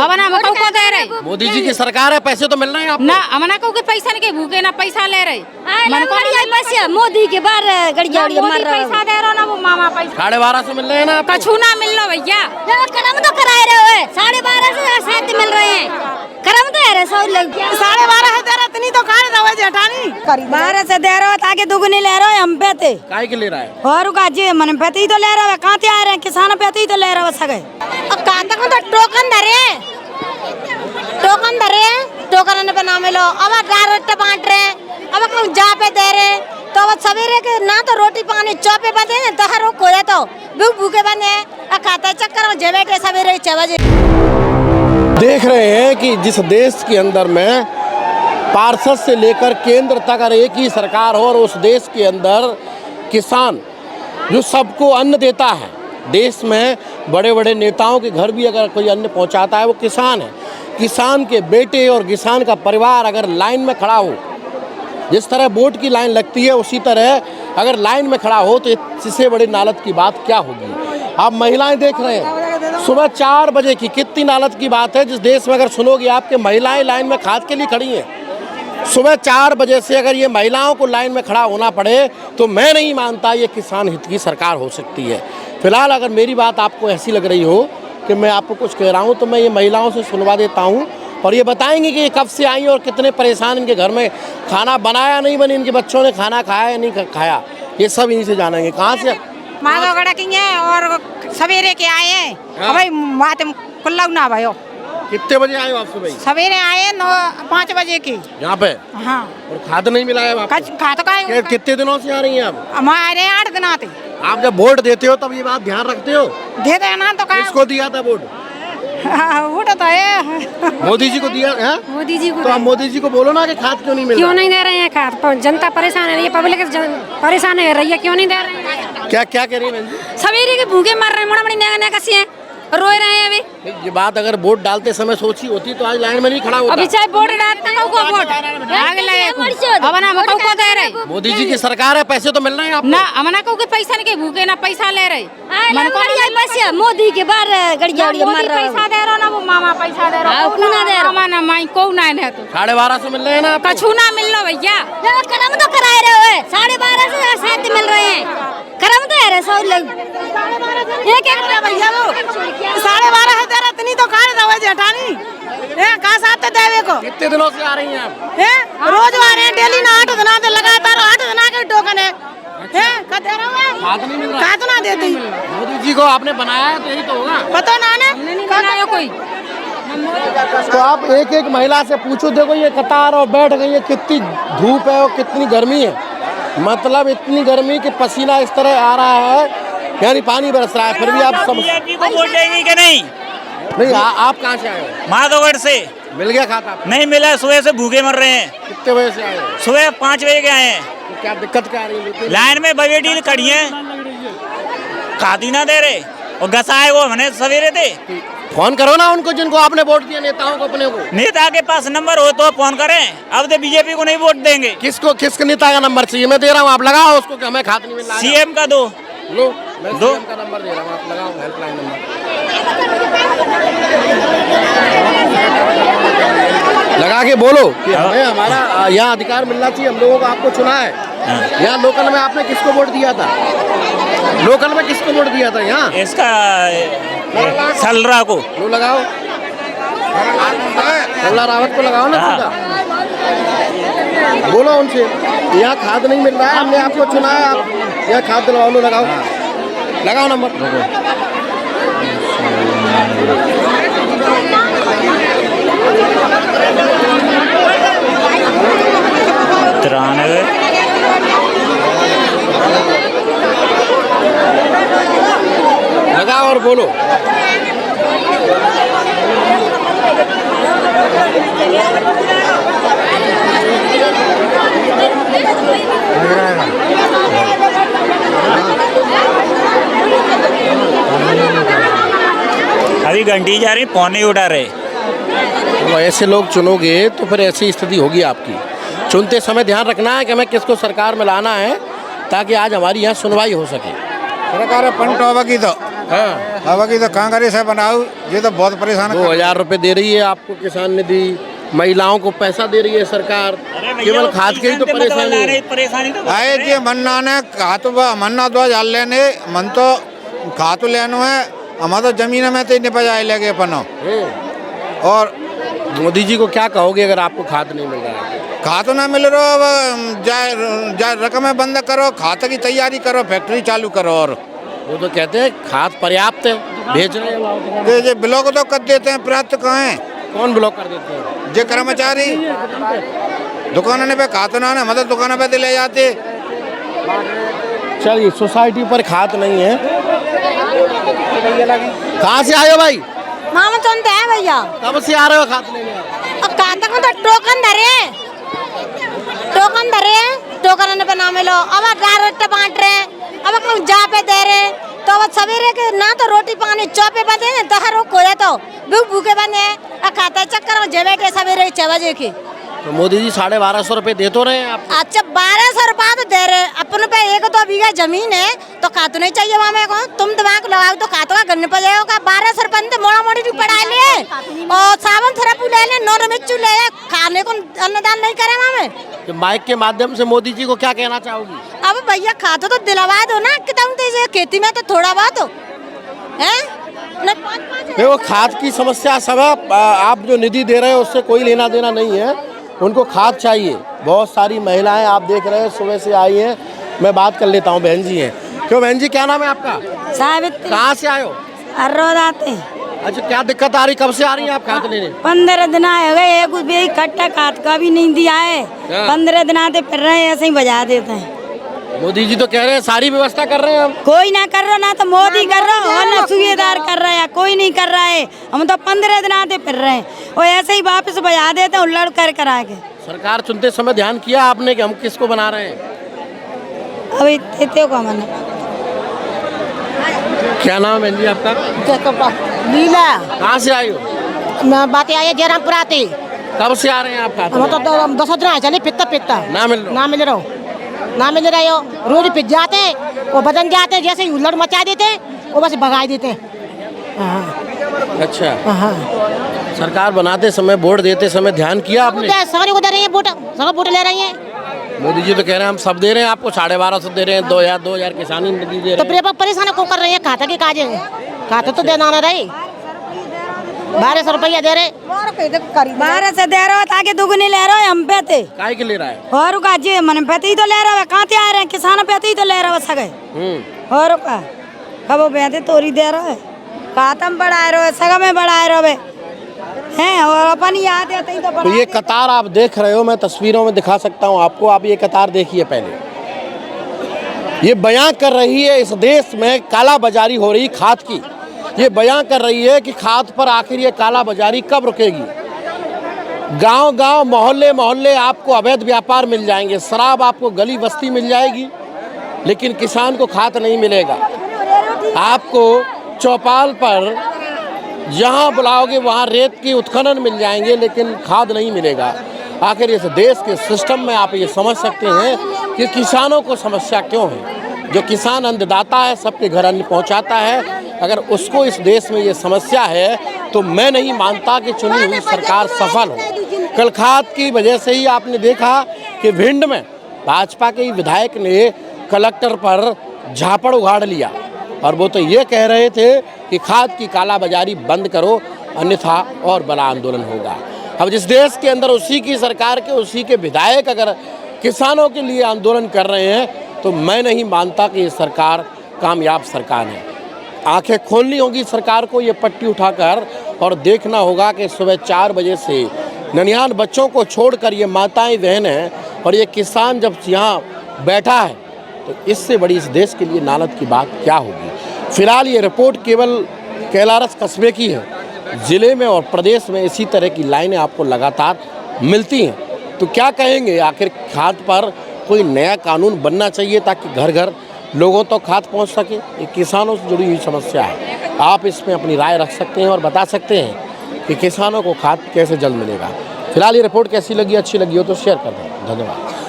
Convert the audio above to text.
अमना मको को दे रहे मोदी जी की सरकार है, पैसे तो मिल रहे हैं आपको? ना अमना को के पैसा नहीं के भूखे ना पैसा ले रहे मन को नहीं पैसे मोदी के बार गड़िया मार रहा पैसा दे रहा ना वो मामा पैसा 1250 मिल रहे हैं ना आपको? कछु ना मिल रहा भैया कर्म तो कराए रहे हो 12.5 से 7 मिल रहे हैं कर्म तो है 100 लग 12.5 दे रहा इतनी तो काट दो जेठानी 12 से दे रहे हो ताकि दुगनी ले रहे हो हम पे थे काय के ले रहा है? और का जी मन पे ही तो ले रहे हो कहां से आ रहे हैं किसान पे ही तो ले रहे हो सगे अब कहां तक तो टोकन धरे टोकन पे ना मिलो अब डायरेक्ट बांट रहे अब कौन जा पे दे रहे तो अब सवेरे के ना तो रोटी पानी चौपे बंदे दहर को तो भूखे बंदे खाता चक्कर जे बैठे सवेरे 6 बजे। देख रहे हैं कि जिस देश के अंदर में पार्षद से लेकर केंद्र तक अगर एक ही सरकार हो और उस देश के अंदर किसान जो सबको अन्न देता है, देश में बड़े बड़े नेताओं के घर भी अगर कोई अन्न पहुंचाता है वो किसान है। किसान के बेटे और किसान का परिवार अगर लाइन में खड़ा हो, जिस तरह वोट की लाइन लगती है उसी तरह अगर लाइन में खड़ा हो तो इससे बड़ी नालत की बात क्या होगी। आप महिलाएं देख रहे हैं सुबह 4 बजे की, कितनी नालत की बात है जिस देश में अगर सुनोगे आपके महिलाएं लाइन में खाद के लिए खड़ी हैं। सुबह 4 बजे से अगर ये महिलाओं को लाइन में खड़ा होना पड़े तो मैं नहीं मानता ये किसान हित की सरकार हो सकती है। फिलहाल अगर मेरी बात आपको ऐसी लग रही हो कि मैं आपको कुछ कह रहा हूँ तो मैं ये महिलाओं से सुनवा देता हूँ और ये बताएंगे कि ये कब से आई और कितने परेशान इनके घर में खाना बनाया नहीं बनी, इनके बच्चों ने खाना खाया या नहीं खाया, ये सब इन्हीं से जानेंगे। कहाँ से? माधवगढ़ की है और सवेरे के आए हैं भाई बात कुल्ला ना भाई कितने बजे आए हो आप सुबह? सवेरे आए 5 बजे की यहाँ पे। हाँ और खाद नहीं मिला है आपको? खा तो का कितने दिनों से आ रही हैं आप? हमारे 8 दिन आते। आप जब वोट देते हो तब ये बात ध्यान रखते हो? दे दे ना तो किसको दिया था वोट? वोट तो है मोदी जी को दिया है? मोदी जी को। तो आप मोदी जी को बोलो ना कि खाद क्यों नहीं मिल रहा? क्यों नहीं दे रहे हैं खाद? जनता परेशान है, ये पब्लिक परेशान है रही है, क्यों नहीं दे रहे हैं? क्या क्या कह रही है बहन जी? सवेरे के भूखे मर रहे हैं, मोड़ा मोड़ी कसी है, रोए रहे हैं अभी। ये बात अगर वोट डालते समय सोची होती तो आज लाइन में नहीं खड़ा होता। अभी चाहे वोट डालते हैं को वोट अमना मको को दे रहे मोदी जी की सरकार है, पैसे तो मिल रहे हैं आपको? ना अमना को के पैसा नहीं के भूखे ना पैसा ले रहे मन को नहीं पैसे मोदी के बार गड़िया मार रहा पैसा दे रहा ना वो मामा पैसा दे रहा को ना दे रहा ना माई को ना है तो 1250 मिल रहे हैं ना? कछु ना मिल रहा भैया कर्म तो कराए रहे हो 12.5 से 7 मिल रहे हैं कर्म तो है 100 लग एक भैया वो 12.5 दे रहा इतनी तो काट दो जेठानी कहाँ साथ देवे को। कितने दिनों से आ रही हैं आप? रोज आ रहे हैं डेली ना 8 दिन आते लगातार 8 दिन के टोकन है खाद नहीं मिल रहा? खाद ना देती मोदी जी को आपने बनाया है तो यही तो होगा। पता ना नहीं बनाया कोई। तो आप एक एक महिला से पूछो, देखो ये कतार और बैठ गई है, कितनी धूप है और कितनी गर्मी है, मतलब इतनी गर्मी कि पसीना इस तरह आ रहा है यानी पानी बरस रहा है, फिर भी आप सब को वोट देंगे कि नहीं? नहीं आप कहाँ से आए हो? माधवगढ़ से। मिल गया खाता? नहीं मिला, सुबह से भूखे मर रहे हैं। कितने बजे से आए हो? सुबह 5 बजे के आए हैं। तो क्या दिक्कत क्या आ रही है? लाइन में बगेटी खड़ी है, खादी ना दे रहे और गसाए वो हमने सवेरे थे। फोन करो ना उनको जिनको आपने वोट दिया, नेताओं को, अपने को। नेता के पास नंबर हो तो फोन करें, अब तो बीजेपी को नहीं वोट देंगे। किसको, किस नेता का नंबर चाहिए? मैं दे रहा हूँ, आप लगाओ उसको कि हमें खाद नहीं मिल रहा है। सीएम का दो लो, मैं दो सीएम का नंबर दे रहा हूँ, आप लगाओ हेल्पलाइन नंबर। लगा के बोलो कि हमें हमारा यहाँ अधिकार मिलना चाहिए, हम लोगों को आपको चुना है। यहाँ लोकल में आपने किसको वोट दिया था? लोकल में किसको वोट दिया था यहाँ? इसका सलरा को। लो लगाओ, सल्ला रावत को लगाओ ना सीधा। बोलो उनसे यहाँ खाद नहीं मिल रहा है, हमने आपको चुना है, आप यहाँ खाद दिलवाओ। लो लगाओ, लगाओ नंबर। लगाओ और बोलो। अभी घंटी जा रही, फोन नहीं उठा रहे। तो ऐसे लोग चुनोगे तो फिर ऐसी स्थिति होगी आपकी। चुनते समय ध्यान रखना है कि हमें किसको सरकार में लाना है ताकि आज हमारी यहाँ सुनवाई हो सके। सरकार पंट होगी तो हाँ। अब की तो कांग्रेस है बनाओ, ये तो बहुत परेशान 2000 रुपए दे रही है आपको किसान निधि, महिलाओं को पैसा दे रही है सरकार, केवल खाद की ही तो परेशानी है। परेशानी तो आए जी मन्ना ने खातु मन्ना 2000 लेने मन तो खातु लेनो है, हमारा तो जमीन में तो निपज आए लगे पनो। और मोदी जी को क्या कहोगे अगर आपको खाद नहीं मिल रहा है? खातु ना मिल रहा, अब जाए रकमें बंद करो, खाते की तैयारी करो, फैक्ट्री चालू करो। और वो तो कहते हैं खाद पर्याप्त है, भेज रहे हैं। ये ब्लॉक तो कर देते हैं, प्राप्त कहाँ है? कौन ब्लॉक कर देते हैं? जो कर्मचारी दुकानों पे खातु ना है, मतलब दुकानों पे ले जाते। चलिए, सोसाइटी पर खाद नहीं है। कहाँ से आए हो भाई? मामा चंद है भैया। कब से आ रहे हो खाद लेने? अब खाता को तो टोकन धरे टोकन पे नाम लो, अब डायरेक्ट बांट रहे, अब कहूँ जा पे दे रहे, तो अब सवेरे के ना तो रोटी पानी चौपे बंदे तो हर रोक हो तो भूखे बंदे खाता चक्कर में जे बैठे सवेरे 6 बजे की। तो मोदी जी 1250 रुपए दे तो रहे हैं आप? अच्छा 1200 रुपया तो दे रहे, अपन पे 1-2 बीघा जमीन है तो खातू नहीं चाहिए वहाँ मेरे को, तुम दिमाग लगाओ तो खातू का गन्ने पर जाएगा। 1200 रुपये तो मोड़ा मोड़ी पड़ा ले और सावन थेरेपी ले ले, नोर मिर्चू ले ले, खाने को अन्नदान नहीं करे वहाँ में। तो माइक के माध्यम से मोदी जी को क्या कहना चाहोगी? अब भैया खातू तो दिलवा दो ना, कितना खेती में तो थोड़ा बहुत हो है। देखो, खाद की समस्या सब है, आप जो निधि दे रहे हैं उससे कोई लेना देना नहीं है, उनको खाद चाहिए। बहुत सारी महिलाएं आप देख रहे हैं सुबह से आई हैं। मैं बात कर लेता हूँ, बहन जी हैं। क्यों बहन जी, क्या नाम है आपका? सावित्री। कहाँ से आए हो? हर रोज आते। अच्छा, क्या दिक्कत आ रही, कब से आ रही है आप खाद लेने? 15 दिन आए हो गए, एक भी इकट्ठा खाद का भी नहीं दिया है। 15 दिन आते फिर रहे ऐसे ही बजा देते हैं। मोदी जी तो कह रहे हैं सारी व्यवस्था कर रहे हैं हम। कोई ना कर रहा, ना तो मोदी कर रहा और ना सूबेदार कर रहा है, कोई नहीं कर रहा है। हम तो 15 दिन आते फिर रहे हैं और ऐसे ही वापस बजा देते हैं उल्लड़ कर करा के। सरकार चुनते समय ध्यान किया आपने कि हम किसको बना रहे हैं? अभी इतने को मैंने। क्या नाम है जी आपका? लीला। कहाँ से आई हो? मैं बातें आई जयरामपुर आते। कब से आ रहे हैं आप खाद हम लेने? तो 10 दिन आए चले, पित्ता ना मिल रहा? ना मिल रहे हो, रोज पिट जाते और बदन जाते, जैसे ही उल्लड़ मचा देते वो बस भगा देते। अच्छा, सरकार बनाते समय, वोट देते समय ध्यान किया आपने? सारे को दे रही है वोट, सब वोट ले रही है। मोदी जी तो कह रहे हैं हम सब दे रहे हैं आपको, 1250 दे रहे हैं, 2000 किसानी निधि दे तो रहे हैं। परेशान को कर रही है, खाता की काजे खाता तो देना ना रही। 1200 रुपया दे रहे, 1200 दे रहे हो ताकि दुगनी ले रहे हो हम पे थे। काय के ले रहा है? और का जी मन पे ही तो ले रहे हो, कहाँ आ रहे हैं किसान पे ही तो ले रहे हो सगे। और का कब बेहते तोरी दे रहे हो, खातम बढ़ा रहे हो, सगा में बढ़ा रहे हैं और अपन याद है तो ये कतार आप देख रहे हो, मैं तस्वीरों में दिखा सकता हूँ आपको, आप ये कतार देखिए पहले। ये बयां कर रही है इस देश में काला बाजारी हो रही खाद की, ये बयां कर रही है कि खाद पर आखिर ये काला बाजारी कब रुकेगी। गांव-गांव, मोहल्ले आपको अवैध व्यापार मिल जाएंगे, शराब आपको गली बस्ती मिल जाएगी, लेकिन किसान को खाद नहीं मिलेगा। आपको चौपाल पर जहां बुलाओगे वहां रेत की उत्खनन मिल जाएंगे, लेकिन खाद नहीं मिलेगा। आखिर इस देश के सिस्टम में आप ये समझ सकते हैं कि किसानों को समस्या क्यों है। जो किसान अन्नदाता है, सबके घर अन्न पहुंचाता है, अगर उसको इस देश में ये समस्या है तो मैं नहीं मानता कि चुनी हुई सरकार सफल हो। कल खाद की वजह से ही आपने देखा कि भिंड में भाजपा के विधायक ने कलेक्टर पर झापड़ उगाड़ लिया और वो तो ये कह रहे थे कि खाद की कालाबाजारी बंद करो, अन्यथा और बड़ा आंदोलन होगा। अब जिस देश के अंदर उसी की सरकार के, उसी के विधायक अगर किसानों के लिए आंदोलन कर रहे हैं तो मैं नहीं मानता कि ये सरकार कामयाब सरकार है। आंखें खोलनी होगी सरकार को, ये पट्टी उठाकर, और देखना होगा कि सुबह 4 बजे से ननिहाल बच्चों को छोड़कर ये माताएं बहन हैं और ये किसान जब यहाँ बैठा है तो इससे बड़ी इस देश के लिए नालत की बात क्या होगी। फिलहाल ये रिपोर्ट केवल कैलारस कस्बे की है, ज़िले में और प्रदेश में इसी तरह की लाइनें आपको लगातार मिलती हैं। तो क्या कहेंगे, आखिर खाद पर कोई नया कानून बनना चाहिए ताकि घर घर लोगों तक तो खाद पहुंच सके। ये किसानों से जुड़ी हुई समस्या है, आप इसमें अपनी राय रख सकते हैं और बता सकते हैं कि किसानों को खाद कैसे जल्द मिलेगा। फिलहाल ये रिपोर्ट कैसी लगी, अच्छी लगी हो तो शेयर कर दें। धन्यवाद।